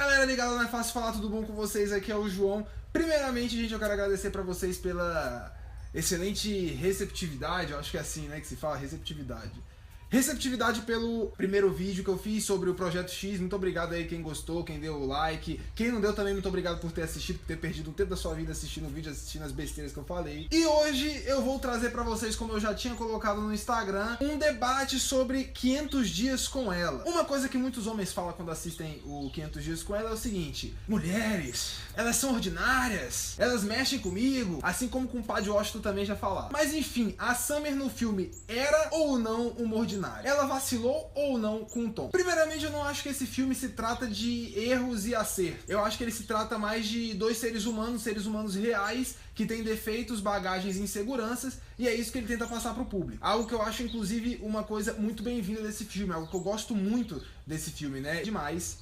Galera ligada, não é fácil falar, tudo bom com vocês? Aqui é o João. Primeiramente, gente, eu quero agradecer pra vocês pela excelente receptividade, eu acho que é assim, né, que se fala, receptividade. Receptividade pelo primeiro vídeo que eu fiz sobre o Projeto X. Muito obrigado aí quem gostou, quem deu o like. Quem não deu também, muito obrigado por ter assistido, por ter perdido um tempo da sua vida assistindo o vídeo, assistindo as besteiras que eu falei. E hoje eu vou trazer pra vocês, como eu já tinha colocado no Instagram, um debate sobre 500 dias com ela. Uma coisa que muitos homens falam quando assistem o 500 dias com ela é o seguinte: mulheres, elas são ordinárias, elas mexem comigo, assim como com o Padre Washington também já falava. Mas enfim, a Summer no filme era ou não uma ordinária? Ela vacilou ou não com o Tom? Primeiramente, eu não acho que esse filme se trata de erros e acertos. Eu acho que ele se trata mais de dois seres humanos reais, que têm defeitos, bagagens e inseguranças, e é isso que ele tenta passar pro público. Algo que eu acho, inclusive, uma coisa muito bem-vinda desse filme, algo que eu gosto muito desse filme, né? Demais.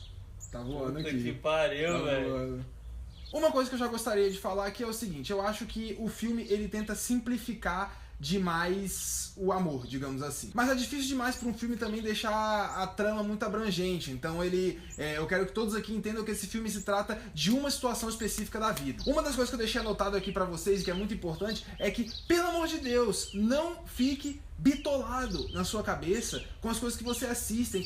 Tá voando aqui. Puta que pariu, velho. Uma coisa que eu já gostaria de falar aqui é o seguinte: eu acho que o filme ele tenta simplificar demais o amor, digamos assim. Mas é difícil demais para um filme também deixar a trama muito abrangente. Então eu quero que todos aqui entendam que esse filme se trata de uma situação específica da vida. Uma das coisas que eu deixei anotado aqui para vocês e que é muito importante é que, pelo amor de Deus, não fique bitolado na sua cabeça com as coisas que você assistem,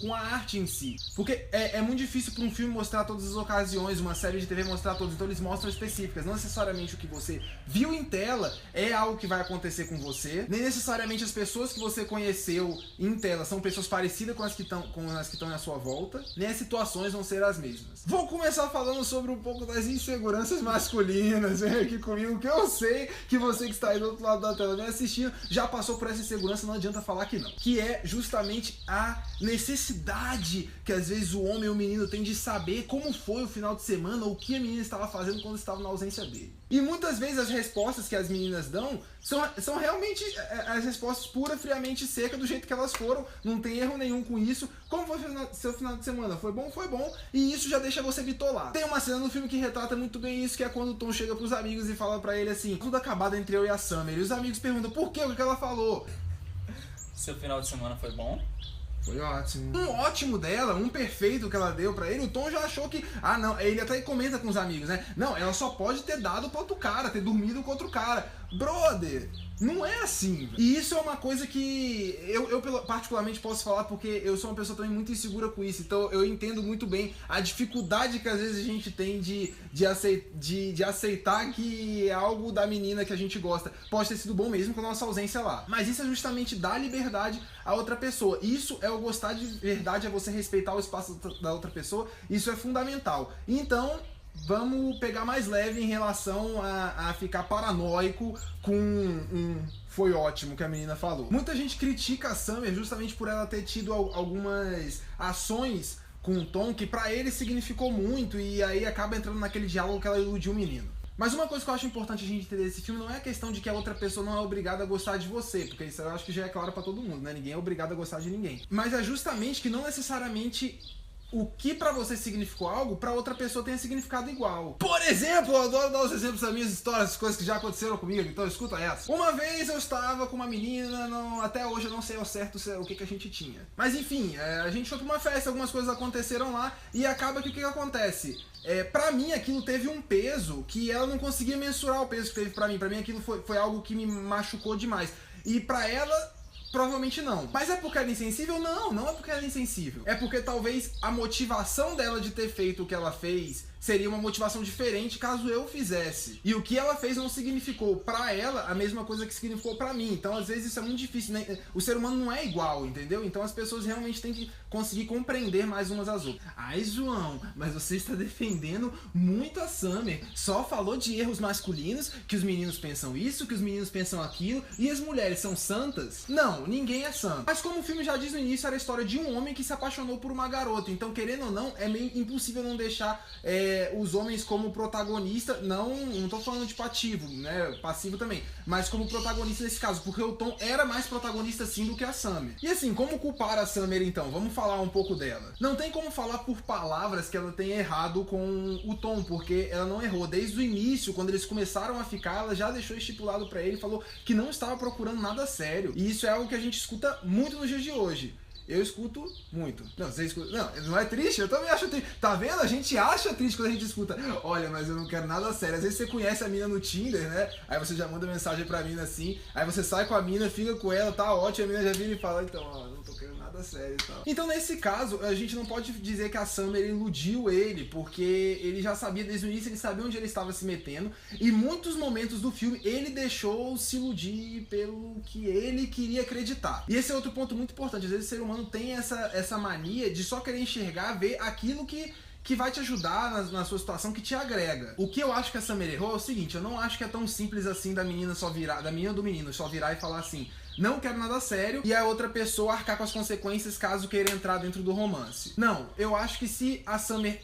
com a arte em si. Porque é muito difícil para um filme mostrar todas as ocasiões, uma série de TV mostrar todas, então eles mostram específicas. Não necessariamente o que você viu em tela é algo que vai acontecer com você, nem necessariamente as pessoas que você conheceu em tela são pessoas parecidas com as que estão à sua volta, nem as situações vão ser as mesmas. Vou começar falando sobre um pouco das inseguranças masculinas. Vem aqui comigo, que eu sei que você que está aí do outro lado da tela me assistindo já passou por essa insegurança, não adianta falar que não. Que é justamente a necessidade que às vezes o homem ou o menino tem de saber como foi o final de semana ou o que a menina estava fazendo quando estava na ausência dele. E muitas vezes as respostas que as meninas dão são realmente as respostas pura, friamente seca, do jeito que elas foram, não tem erro nenhum com isso. Como foi seu final de semana? Foi bom? Foi bom. E isso já deixa você bitolado. Tem uma cena no filme que retrata muito bem isso, que é quando o Tom chega pros amigos e fala pra ele assim: tudo acabado entre eu e a Summer. E os amigos perguntam: por quê? O que ela falou? Seu final de semana foi bom? Foi ótimo. Um ótimo dela, um perfeito que ela deu pra ele, o Tom já achou que... Ah, não, ele até comenta com os amigos, né? Não, ela só pode ter dado pra outro cara, ter dormido com outro cara. Brother, não é assim. E isso é uma coisa que eu particularmente posso falar, porque eu sou uma pessoa também muito insegura com isso. Então eu entendo muito bem a dificuldade que às vezes a gente tem de aceitar que algo da menina que a gente gosta pode ter sido bom mesmo com a nossa ausência lá. Mas isso é justamente dar liberdade a outra pessoa. Isso é o gostar de verdade, é você respeitar o espaço da outra pessoa. Isso é fundamental. Então, vamos pegar mais leve em relação a ficar paranoico com foi ótimo que a menina falou. Muita gente critica a Summer justamente por ela ter tido algumas ações com o Tom que pra ele significou muito, e aí acaba entrando naquele diálogo que ela iludiu o menino. Mas uma coisa que eu acho importante a gente entender desse filme não é a questão de que a outra pessoa não é obrigada a gostar de você, porque isso eu acho que já é claro pra todo mundo, né? Ninguém é obrigado a gostar de ninguém. Mas é justamente que não necessariamente o que pra você significou algo, pra outra pessoa tenha significado igual. Por exemplo, eu adoro dar os exemplos das minhas histórias, das coisas que já aconteceram comigo, então escuta essa. Uma vez eu estava com uma menina, até hoje eu não sei ao certo o que a gente tinha. Mas enfim, a gente foi pra uma festa, algumas coisas aconteceram lá, e acaba que o que acontece? Pra mim aquilo teve um peso que ela não conseguia mensurar o peso que teve pra mim. Pra mim aquilo foi algo que me machucou demais. E pra ela, provavelmente não. Mas é porque ela é insensível? Não, não é porque ela é insensível. É porque talvez a motivação dela de ter feito o que ela fez seria uma motivação diferente caso eu fizesse. E o que ela fez não significou pra ela a mesma coisa que significou pra mim. Então às vezes isso é muito difícil, né? O ser humano não é igual, entendeu? Então as pessoas realmente têm que conseguir compreender mais umas às outras. Ai, João, mas você está defendendo muito a Summer. Só falou de erros masculinos, que os meninos pensam isso, que os meninos pensam aquilo, e as mulheres são santas? Não, ninguém é santo. Mas como o filme já diz no início, era a história de um homem que se apaixonou por uma garota. Então, querendo ou não, é meio impossível não deixar os homens como protagonista. Não tô falando tipo ativo, né, passivo também, mas como protagonista nesse caso, porque o Tom era mais protagonista sim do que a Summer. E assim, como culpar a Summer então? Vamos falar um pouco dela. Não tem como falar por palavras que ela tenha errado com o Tom, porque ela não errou. Desde o início, quando eles começaram a ficar, ela já deixou estipulado pra ele, falou que não estava procurando nada sério. E isso é algo que a gente escuta muito nos dias de hoje. Eu escuto muito. Não, você escuta. Não é triste? Eu também acho triste. Tá vendo? A gente acha triste quando a gente escuta. Olha, mas eu não quero nada sério. Às vezes você conhece a mina no Tinder, né? Aí você já manda mensagem pra mina assim. Aí você sai com a mina, fica com ela, tá ótimo. A mina já vira e fala, então, ó, não tô querendo nada sério e tal. Então, nesse caso, a gente não pode dizer que a Summer iludiu ele, porque ele já sabia desde o início, ele sabia onde ele estava se metendo. E muitos momentos do filme ele deixou se iludir pelo que ele queria acreditar. E esse é outro ponto muito importante. Às vezes o ser humano tem essa mania de só querer enxergar, ver aquilo que vai te ajudar na sua situação, que te agrega. O que eu acho que a Summer errou é o seguinte: eu não acho que é tão simples assim da menina ou do menino só virar e falar assim, não quero nada sério, e a outra pessoa arcar com as consequências caso queira entrar dentro do romance. Não, eu acho que se a Summer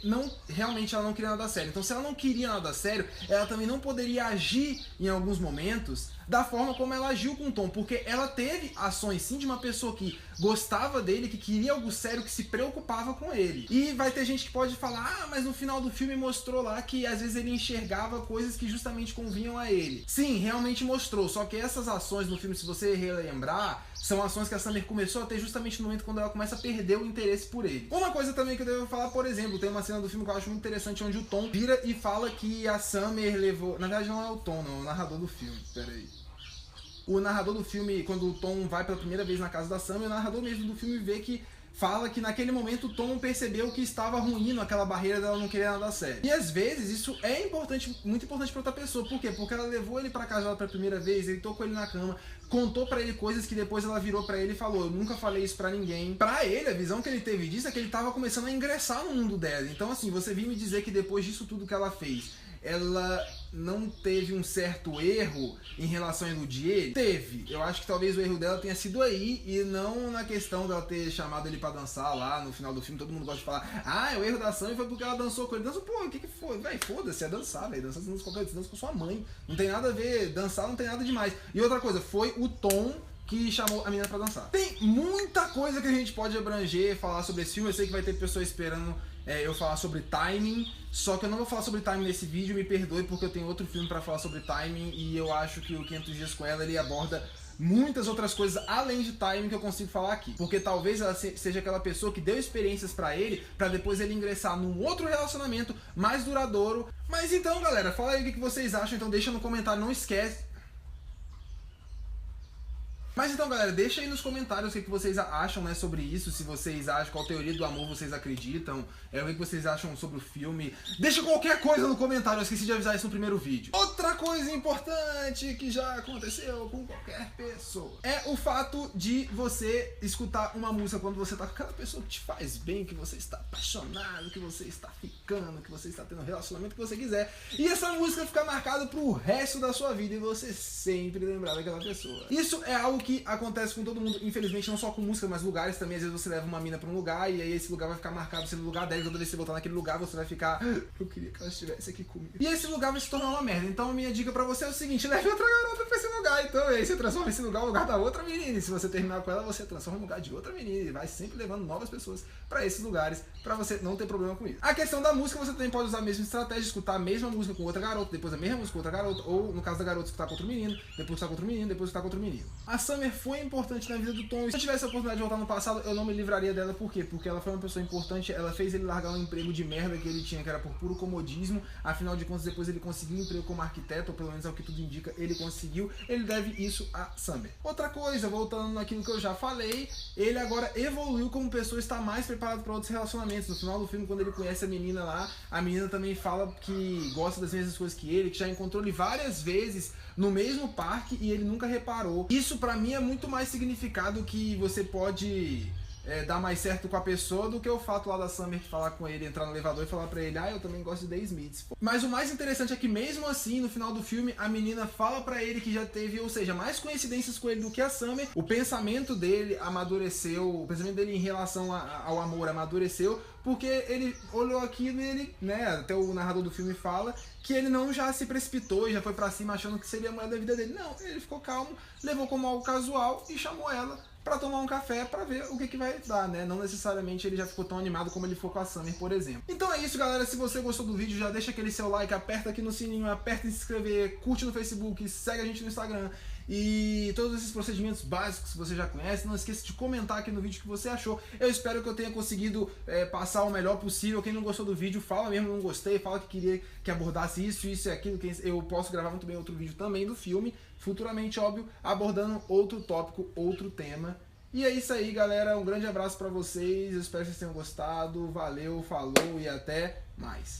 realmente ela não queria nada sério, então se ela não queria nada sério, ela também não poderia agir em alguns momentos da forma como ela agiu com o Tom, porque ela teve ações sim de uma pessoa que gostava dele, que queria algo sério, que se preocupava com ele. E vai ter gente que pode falar, mas no final do filme mostrou lá que às vezes ele enxergava coisas que justamente convinham a ele. Sim, realmente mostrou, só que essas ações no filme, se você relembrar, são ações que a Summer começou a ter justamente no momento quando ela começa a perder o interesse por ele. Uma coisa também que eu devo falar, por exemplo, tem uma cena do filme que eu acho muito interessante, onde o Tom vira e fala que a Summer levou... Na verdade não é o Tom, não, é o narrador do filme, peraí. O narrador do filme, quando o Tom vai pela primeira vez na casa da Summer, o narrador mesmo do filme fala que naquele momento o Tom percebeu que estava ruindo aquela barreira dela não querer nada sério. E às vezes isso é importante, muito importante para outra pessoa. Por quê? Porque ela levou ele pra casa dela pela primeira vez, ele tocou ele na cama, contou pra ele coisas que depois ela virou pra ele e falou, eu nunca falei isso pra ninguém. Pra ele, a visão que ele teve disso é que ele tava começando a ingressar no mundo dela. Então assim, você vir me dizer que depois disso tudo que ela fez, ela não teve um certo erro em relação a iludir ele? Teve. Eu acho que talvez o erro dela tenha sido aí e não na questão dela ter chamado ele pra dançar lá no final do filme. Todo mundo gosta de falar, o erro da Summer foi porque ela dançou com ele. Dançou, pô, o que foi? Véi, foda-se, é dançar, velho. Dançar você dança qualquer coisa, dança com sua mãe. Não tem nada a ver, dançar não tem nada demais. E outra coisa, foi o Tom que chamou a menina pra dançar. Tem muita coisa que a gente pode abranger, falar sobre esse filme. Eu sei que vai ter pessoas esperando eu falar sobre timing, só que eu não vou falar sobre timing nesse vídeo, me perdoe porque eu tenho outro filme pra falar sobre timing e eu acho que o 500 Dias com Ela, ele aborda muitas outras coisas além de timing que eu consigo falar aqui. Porque talvez ela seja aquela pessoa que deu experiências pra ele, pra depois ele ingressar num outro relacionamento mais duradouro. Mas então, galera, fala aí o que vocês acham, então deixa no comentário, não esquece. Mas então, galera, deixa aí nos comentários o que vocês acham, né, sobre isso, se vocês acham, qual teoria do amor vocês acreditam, o que vocês acham sobre o filme. Deixa qualquer coisa no comentário, eu esqueci de avisar isso no primeiro vídeo. Outra coisa importante que já aconteceu com qualquer pessoa é o fato de você escutar uma música quando você tá com aquela pessoa que te faz bem, que você está apaixonado, que você está ficando, que você está tendo o relacionamento que você quiser, e essa música fica marcada pro resto da sua vida e você sempre lembrar daquela pessoa. Isso é algo que acontece com todo mundo, infelizmente, não só com música, mas lugares também. Às vezes você leva uma mina pra um lugar e aí esse lugar vai ficar marcado sendo lugar dela, toda vez que você voltar naquele lugar você vai ficar, eu queria que ela estivesse aqui comigo. E esse lugar vai se tornar uma merda. Então a minha dica pra você é o seguinte, leve outra garota pra esse lugar. Então aí você transforma esse lugar no lugar da outra menina, e se você terminar com ela, você transforma no lugar de outra menina e vai sempre levando novas pessoas pra esses lugares, pra você não ter problema com isso. A questão da música, você também pode usar a mesma estratégia, escutar a mesma música com outra garota, depois a mesma música com outra garota, ou no caso da garota escutar com outro menino, depois escutar com outro menino, depois escutar com outro menino. A Summer foi importante na vida do Tom. Se eu tivesse a oportunidade de voltar no passado, eu não me livraria dela. Por quê? Porque ela foi uma pessoa importante, ela fez ele largar um emprego de merda que ele tinha, que era por puro comodismo. Afinal de contas, depois ele conseguiu um emprego como arquiteto, ou pelo menos é o que tudo indica, ele conseguiu. Ele deve isso a Summer. Outra coisa, voltando naquilo que eu já falei, ele agora evoluiu como pessoa, está mais preparado para outros relacionamentos. No final do filme, quando ele conhece a menina lá, a menina também fala que gosta das mesmas coisas que ele, que já encontrou ele várias vezes no mesmo parque e ele nunca reparou. Isso pra mim é muito mais significado que você pode dar mais certo com a pessoa do que o fato lá da Summer falar com ele, entrar no elevador e falar pra ele, eu também gosto de The Smiths. Mas o mais interessante é que mesmo assim, no final do filme, a menina fala pra ele que já teve, ou seja, mais coincidências com ele do que a Summer. O pensamento dele amadureceu, o pensamento dele em relação ao amor amadureceu, porque ele olhou aquilo e ele, até o narrador do filme fala que ele não já se precipitou e já foi pra cima achando que seria a mulher da vida dele. Não, ele ficou calmo, levou como algo casual e chamou ela pra tomar um café pra ver o que vai dar, né? Não necessariamente ele já ficou tão animado como ele ficou com a Summer, por exemplo. Então é isso, galera. Se você gostou do vídeo, já deixa aquele seu like, aperta aqui no sininho, aperta em se inscrever, curte no Facebook, segue a gente no Instagram. e todos esses procedimentos básicos que você já conhece. Não esqueça de comentar aqui no vídeo o que você achou. Eu espero que eu tenha conseguido passar o melhor possível. Quem não gostou do vídeo, fala mesmo, não gostei, fala que queria que abordasse isso e aquilo. Eu posso gravar muito bem outro vídeo também do filme, futuramente, óbvio, abordando outro tópico, outro tema. E é isso aí, galera. Um grande abraço pra vocês. Eu espero que vocês tenham gostado. Valeu, falou e até mais.